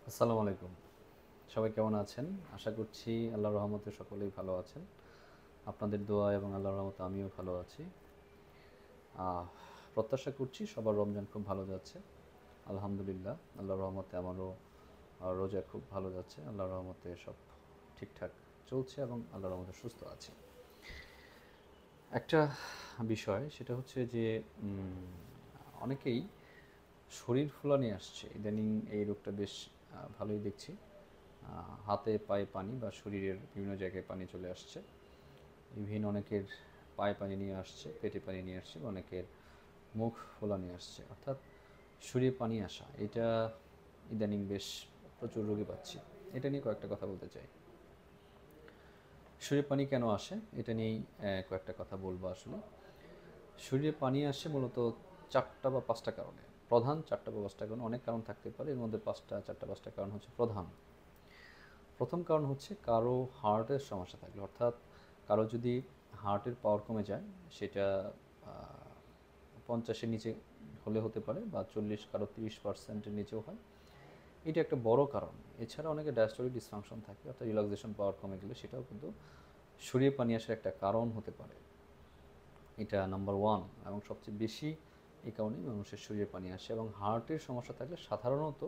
আসসালামু আলাইকুম। সবাই কেমন আছেন? আশা করছি আল্লাহর রহমতে সকলেই ভালো আছেন। আপনাদের দোয়া এবং আল্লাহর রহমতে আমিও ভালো আছি। আহ প্রত্যাশা করছি সবার রমজান খুব ভালো যাচ্ছে। আলহামদুলিল্লাহ, আল্লাহর রহমতে আমারও রোজা খুব ভালো যাচ্ছে। আল্লাহর রহমতে সব ঠিকঠাক চলছে এবং আল্লাহর রহমতে সুস্থ আছি। একটা বিষয় সেটা হচ্ছে যে অনেকেই শরীর ফুলানি আসছে। ইদানিং এই রোগটা বেশ ভালোই দেখছি। হাতে পায়ে পানি বা শরীরের বিভিন্ন জায়গায় পানি চলে আসছে। ইভেন অনেকের পায়ে পানি নিয়ে আসছে, পেটে পানি নিয়ে আসছে, অনেকের মুখ ফোলা নিয়ে আসছে, অর্থাৎ শরীরে পানি আসা। এটা ইদানিং বেশ প্রচুর রোগী পাচ্ছি। এটা নিয়ে কয়েকটা কথা বলতে চাই। শরীরে পানি কেন আসে এটা নিয়েই কয়েকটা কথা বলবো। আসলে শরীরে পানি আসে মূলত চারটা বা পাঁচটা কারণে। প্রধান চারটা বা পাঁচটা কারণে, অনেক কারণ থাকতে পারে, এর মধ্যে চারটা পাঁচটা কারণ হচ্ছে প্রধান। প্রথম কারণ হচ্ছে কারো হার্টের সমস্যা থাকলে, অর্থাৎ কারো যদি হার্টের পাওয়ার কমে যায়, সেটা 50-এর নিচে হলে হতে পারে, বা 40, কারো 30%-এর নিচেও হয়। এটা একটা বড় কারণ। এছাড়া অনেকে ডায়াস্টোলিক ডিসফাংশন থাকে, অর্থাৎ রিল্যাক্সেশন পাওয়ার কমে গেলে সেটাও কিন্তু শরীরে পানি আসার একটা কারণ হতে পারে। এটা নাম্বার ওয়ান, এবং সবচেয়ে বেশি এই কারণেই মানুষের শরীরে পানি আসে। এবং হার্টের সমস্যা থাকলে সাধারণত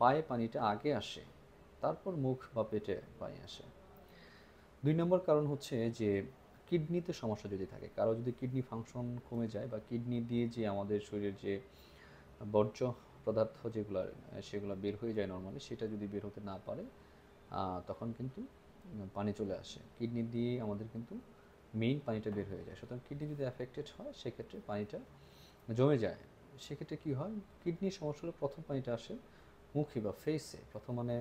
পায়ে পানিটা আগে আসে, তারপর মুখ বা পেটে পানি আসে। 2 নম্বর কারণ হচ্ছে যে কিডনিতে সমস্যা যদি থাকে, কারো যদি কিডনি ফাংশন কমে যায়, বা কিডনি দিয়ে যে আমাদের শরীরের যে বর্জ্য পদার্থ যেগুলো সেগুলো বের হয়ে যায় নর্মালি, সেটা যদি বের হতে না পারে, তখন কিন্তু পানি চলে আসে। কিডনি দিয়ে আমাদের কিন্তু মেইন পানিটা বের হয়ে যায়। সুতরাং কিডনি যদি অ্যাফেক্টেড হয়, সেক্ষেত্রে পানিটা জমে যায়। সেক্ষেত্রে কী হয়, কিডনির সমস্যা হলে প্রথম পানিটা আসে মুখে বা ফেসে। প্রথম মানে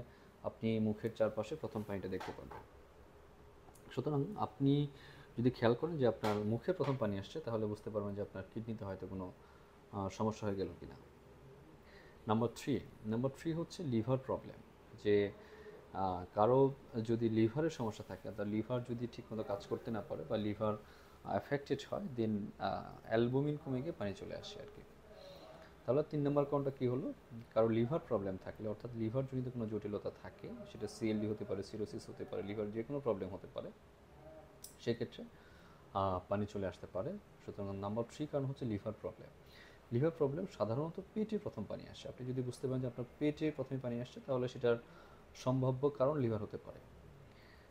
আপনি মুখের চারপাশে প্রথম পানিটা দেখতে পাবেন। সুতরাং আপনি যদি খেয়াল করেন যে আপনার মুখে প্রথম পানি আসছে, তাহলে বুঝতে পারবেন যে আপনার কিডনিতে হয়তো কোনো সমস্যা হয়ে গেল কিনা। নাম্বার থ্রি হচ্ছে লিভার প্রবলেম। যে কারো যদি লিভারের সমস্যা থাকে, অর্থাৎ লিভার যদি ঠিকমতো কাজ করতে না পারে বা লিভার অ্যাফেক্টেড হয়, দেন অ্যালবুমিন কমে গিয়ে পানি চলে আসে আর কি। তাহলে 3 নম্বর কারণটা কী হলো, কারো লিভার প্রবলেম থাকলে, অর্থাৎ লিভার জনিত কোনো জটিলতা থাকে, সেটা সিএলডি হতে পারে, সিরোসিস হতে পারে, লিভার যে কোনো প্রবলেম হতে পারে, সেক্ষেত্রে পানি চলে আসতে পারে। সুতরাং নাম্বার 3 কারণ হচ্ছে লিভার প্রবলেম। লিভার প্রবলেম সাধারণত পেটে প্রথম পানি আসে। আপনি যদি বুঝতে পারেন যে আপনার পেটে প্রথমে পানি আসছে, তাহলে সেটার সম্ভাব্য কারণ লিভার হতে পারে।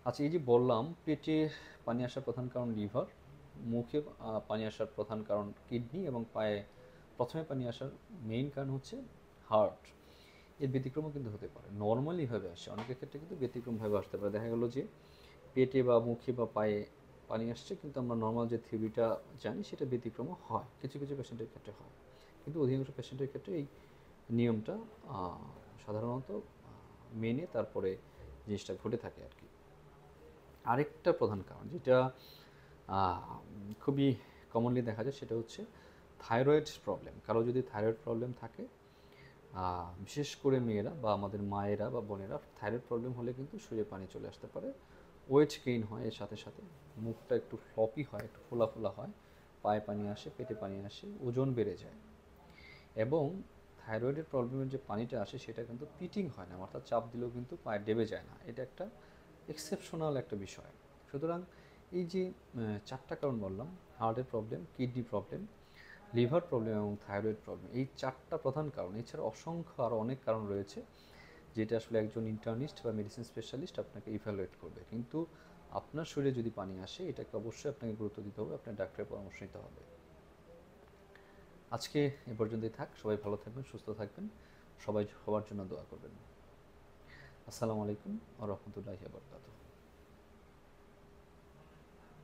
আচ্ছা, এই যে বললাম পেটে পানি আসার প্রধান কারণ লিভার, মুখে পানি আসার প্রধান কারণ কিডনি, এবং পায়ে প্রথমে পানি আসার মেইন কারণ হচ্ছে হার্ট। এর ব্যতিক্রমও কিন্তু হতে পারে। নর্মালিভাবে আসে, অনেকের ক্ষেত্রে কিন্তু ব্যতিক্রমভাবে আসতে পারে। দেখা গেল যে পেটে বা মুখে বা পায়ে পানি আসছে, কিন্তু আমরা নর্মাল যে থিওরিটা জানি সেটা ব্যতিক্রমও হয়, কিছু কিছু পেশেন্টের ক্ষেত্রে হয়। কিন্তু অধিকাংশ পেশেন্টের ক্ষেত্রে এই নিয়মটা সাধারণত মেনে তারপরে জিনিসটা ঘটে থাকে আর কি। আরেকটা প্রধান কারণ যেটা খুবই কমনলি দেখা যায়, সেটা হচ্ছে থাইরয়েড প্রবলেম। কারো যদি থাইরয়েড প্রবলেম থাকে, বিশেষ করে মেয়েরা বা আমাদের মায়েরা বা বোনেরা, থাইরয়েড প্রবলেম হলে কিন্তু শরীরে পানি চলে আসতে পারে। ওয়েট গেইন হয়, এর সাথে সাথে মুখটা একটু ফ্লপি হয়, একটু ফোলা ফোলা হয়, পায়ে পানি আসে, পেটে পানি আসে, ওজন বেড়ে যায়। এবং থাইরয়েডের প্রবলেমের যে পানিটা আসে, সেটা কিন্তু পিটিং হয় না, অর্থাৎ চাপ দিলেও কিন্তু পায়ে ডেবে যায় না। এটা একটা এক্সেপশনাল একটা বিষয়। সুতরাং এই যে চারটা কারণ বললাম, হার্টের problem, kidney problem, liver problem এবং থাইরয়েড প্রবলেম, এই চারটা প্রধান কারণ। এছাড়া অসংখ্য আরও অনেক কারণ রয়েছে, যেটা আসলে একজন ইন্টার্নিস্ট বা মেডিসিন স্পেশালিস্ট আপনাকে ইভ্যালুয়েট করবে। কিন্তু আপনার শরীরে যদি পানি আসে, এটাকে অবশ্যই আপনাকে গুরুত্ব দিতে হবে, আপনার ডাক্তারের পরামর্শ নিতে হবে। আজকে এ পর্যন্তই থাক। সবাই ভালো থাকবেন, সুস্থ থাকবেন। সবাই সবার জন্য দোয়া করবেন। আসসালামু আলাইকুম ওয়া রাহমাতুল্লাহি ওয়া বারাকাতুহু।